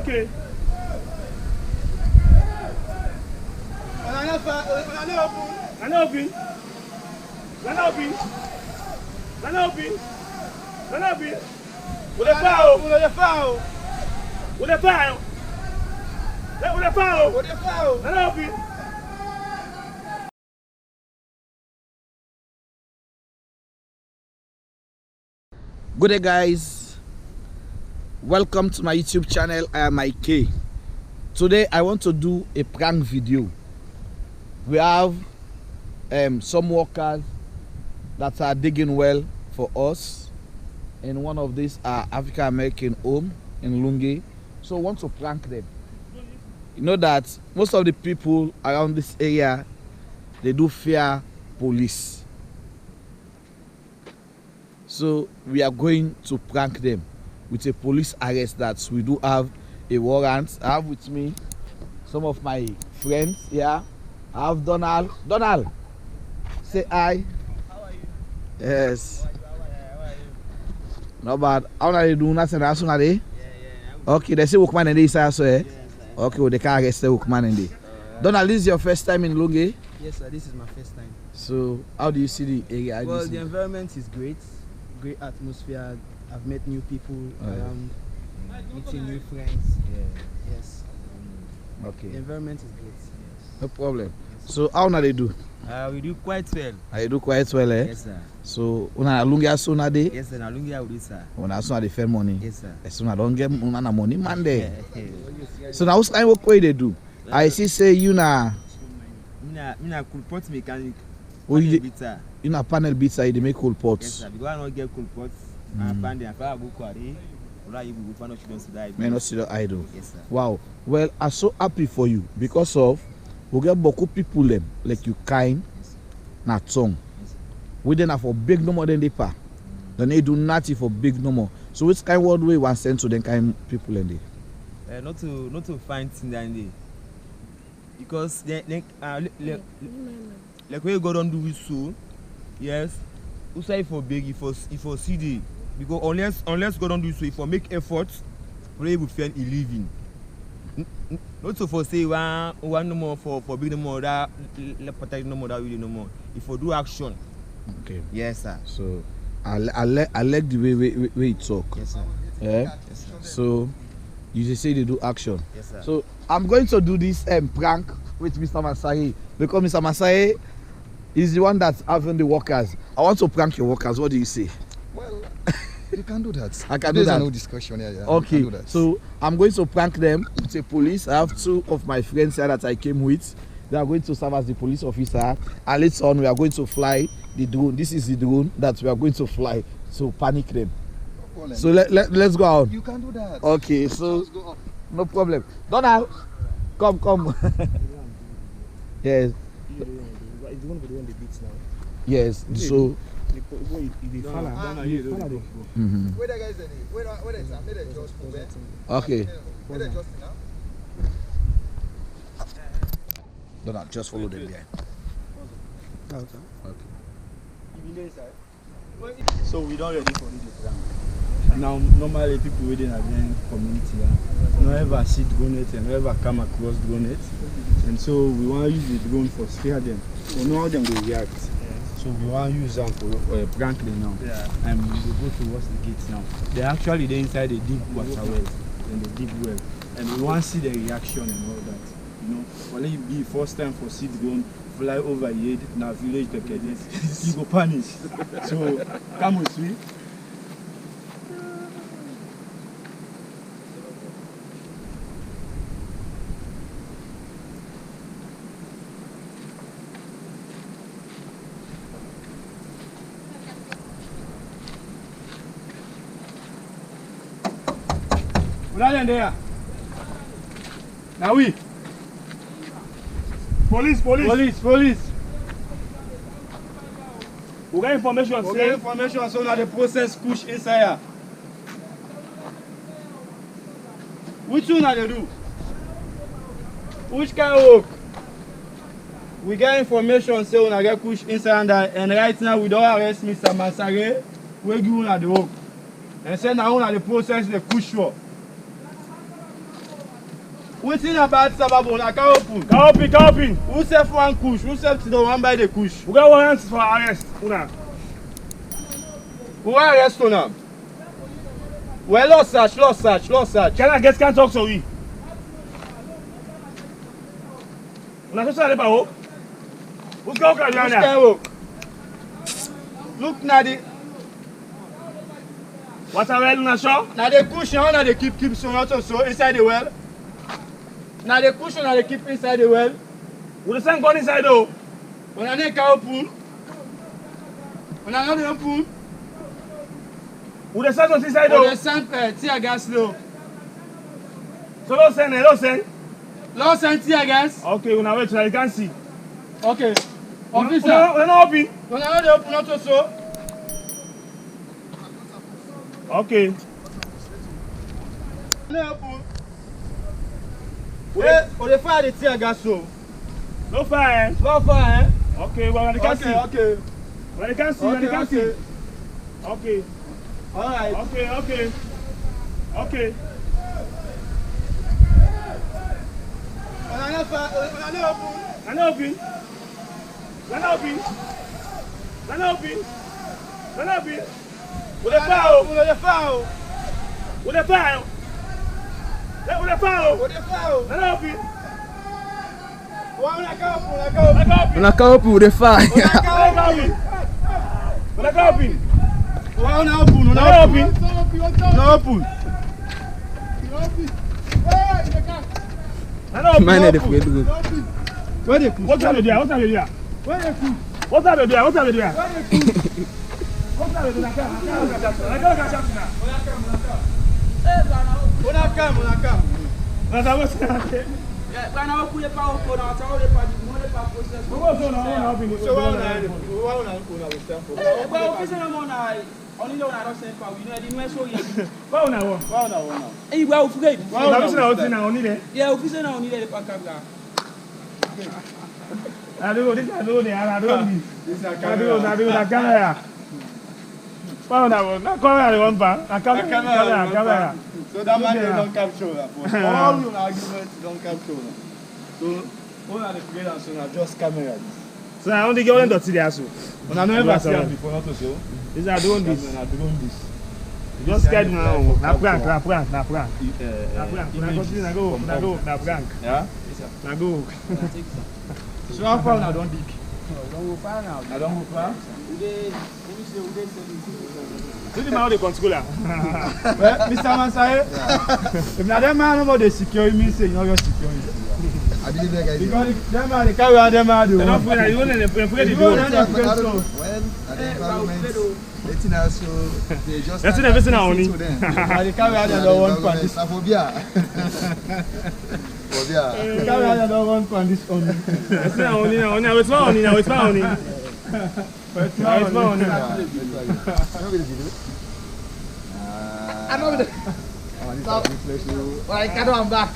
Okay. Good day, guys. Welcome to my YouTube channel. I am Mike. Today I want to do a prank video. We have some workers that are digging well for us in one of these African American home in Lungi. So I want to prank them. You know that most of the people around this area, they do fear police. So we are going to prank them with a police arrest that we do have a warrant. I have with me some of my friends here. I have Donald. Donald, say hi. How are you? Yes. How are you? Not bad. How are you doing? Nothing else on Yeah. Okay, they say workman in this also, eh? Yes, sir. Okay, well, they can't arrest the workman in there. Donald, this is your first time in Lungi? Yes, sir. This is my first time. So how do you see the area? Well, the environment is great. Great atmosphere. I've met new people around, meeting new friends. Yeah. Yes. Okay. The environment is great. Yes. No problem. So how now they do? We do quite well. I do quite well, eh? Yes, sir. So una Lungi so na dey? Yes, sir. Now look here with this, sir. Una so na dey fair money. Yes, sir. So una don't get una na money man there. So now what kind of work they do? I see say you na Me cool pot mechanic. Oh, you Bitter. na panel beats I they make cool Yes, pots. sir. Because I don't get cool pots. And band and fire go quarry. Or you go find out you don't see that. Man, not see the idol. Yes, sir. Wow. Well, I'm so happy for you because of we get beaucoup people them like you kind na tongue. Yes, sir. We then have for big no more than they pa. Then they do nothing for big no more. So which kind word we want send to them kind people in there? Not to find things down there. Because like when you go down do it so, yes, you say for big, if for CD, because unless go down do so, if for make efforts, we will find a living. Not so for say one no more for big no more that protect no more that really no more. If for do action. Okay. Yes, sir. So I like the way you talk. Yes, sir. Yeah. Yes, sir. So you just say they do action. Yes, sir. So I'm going to do this prank with Mr. Masai because Mr. Masai is the one that's having the workers. I want to prank your workers. What do you say? Well, you can do that. I can do that. There's no discussion here. Yeah. Okay. You can do that. So I'm going to prank them with the police. I have two of my friends here that I came with. They are going to serve as the police officer. And later on, we are going to fly the drone. This is the drone that we are going to fly to panic them. No So let's go on. you can do that. Okay. So Let's go up. no problem. Donald, come. Yes. It's going to be on the beats now. Yes. So. Where the guys are? Where is that? Made a just move it. Okay. Made a just now. Donald, just follow them there. Okay. So we don't ready for this program. Now normally people within a community no ever see drone it and no ever come across drone it. And so we want to use the drone for scare them. So know how them will react. So we want to use them for prank them now. Yeah. And we will go towards the gates now. They actually they inside the deep water well and the deep well. And we want to see the reaction and all that. You know, only be first time for see drone fly over here now village like this. You go panic. So come with me. There. Now we. Police. We get information. So now the process push inside here. Which one are they do? Which kind of work? We get information say we get push inside and right now we don't arrest Mr. Masare. We give una the work. And say now una the process the push for. Wetin about Sababo na can open. Can open. Who sef one kush? Who sef sit down one by the kush? We got warrants for arrest. Una. Who arrest una? Well, lost search. Can I can't talk to we? Una so say about hope. Who's going to Which Ghana? kind work? Look na the What a well, una sure? na the cushion na dey keep so not so inside the well. Na the cushion na dey keep inside the well. We the same gun inside though. Una no can open. Una no dey open. We the same gun inside For though. the sand tear gas low. So don't send. Lost and tear gas. Okay, una wait till I can see. Okay. Officer. Una no open. Una no dey open not so. Okay. No open. We dey fire the tear gas so. No fire. No fire. Okay, well, they can see. Okay. Well, they can see. Well, they can see. Okay. All right. Okay. Una no fire. Una no open. Let open. With the fire. Una dey fire. With the fire. We dey fire. Let open. Una can open. Una can open with the fire. Let open. Una open. No open. Man, they forget to go. Where dey push? What are they there? Where dey push? What are they there? Where dey push? Una come. So why una will stand for? Why una Camera. So that man don't capture that. All your arguments don't capture that. So all are the players so na just camera. So I only get one dirty there so. Una never see am before not to show. Is I doing this? Na doing this. Just scared now. Na prank. Na prank. Na continue na go. Na prank. Yeah? Na go. So how far una don dig? Don't go far now. I don't go far. See the man dey control am. Well, Mr. Mansaye, if na them man no more dey secure, mean say you no get security. I believe that guy. Because them man dey carry out them man dey They don't work. afraid. You don't afraid to You do. don't afraid so. Well, at the environment, letting us so they just. That's everything I only. Na dey carry out them don one pan this. Phobia. Dey carry out them don one pan this only. That's not only. Now it's not only. I'm not with it. Like, I know I'm back.